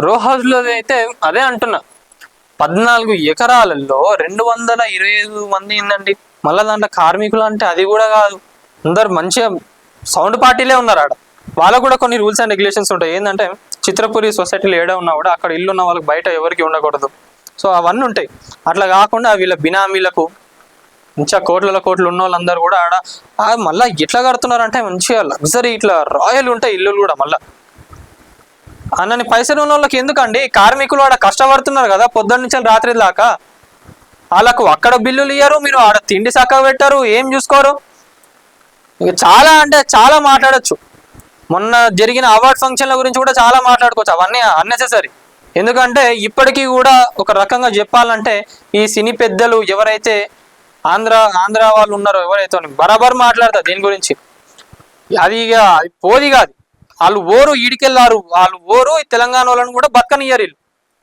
రో హౌస్లో అయితే అదే అంటున్నా, 14 ఎకరాలలో 225 మంది ఏందండి. మళ్ళీ దాంట్లో కార్మికులు అంటే అది కూడా కాదు, అందరు మంచిగా సౌండ్ పార్టీలే ఉన్నారు ఆడ. వాళ్ళకు కూడా కొన్ని రూల్స్ అండ్ రెగ్యులేషన్స్ ఉంటాయి. ఏంటంటే చిత్రపురి సొసైటీలో ఏడా ఉన్నా కూడా అక్కడ ఇల్లు ఉన్న వాళ్ళకి బయట ఎవరికి ఉండకూడదు. సో అవన్నీ ఉంటాయి. అట్లా కాకుండా వీళ్ళ బినామీలకు మంచిగా కోట్లు ఉన్న వాళ్ళందరూ కూడా ఆడ మళ్ళీ ఎట్లా కడుతున్నారు అంటే మంచిగా లగ్జరీ ఇట్లా రాయల్ ఉంటాయి ఇల్లులు కూడా. మళ్ళీ అన్నని పైసలు ఉన్న వాళ్ళకి ఎందుకండి, కార్మికులు ఆడ కష్టపడుతున్నారు కదా పొద్దున్న నుంచి రాత్రి దాకా, వాళ్ళకు అక్కడ బిల్లులు ఇయ్యరు, మీరు ఆడ తిండి చక్కగా పెట్టారు, ఏం చూసుకోరు. ఇక చాలా అంటే చాలా మాట్లాడచ్చు. మొన్న జరిగిన అవార్డ్ ఫంక్షన్ల గురించి కూడా చాలా మాట్లాడుకోవచ్చు. అవన్నీ అన్నెసెసరీ. ఎందుకంటే ఇప్పటికీ కూడా ఒక రకంగా చెప్పాలంటే ఈ సినీ పెద్దలు ఎవరైతే ఆంధ్ర వాళ్ళు ఉన్నారో ఎవరైతే బరాబర్ మాట్లాడతారు దీని గురించి. అది ఇక పోది కాదు. వాళ్ళు ఓరు ఈడికెళ్ళారు, వాళ్ళు ఓరు తెలంగాణ వాళ్ళని కూడా బతకనియ్యారు వీళ్ళు.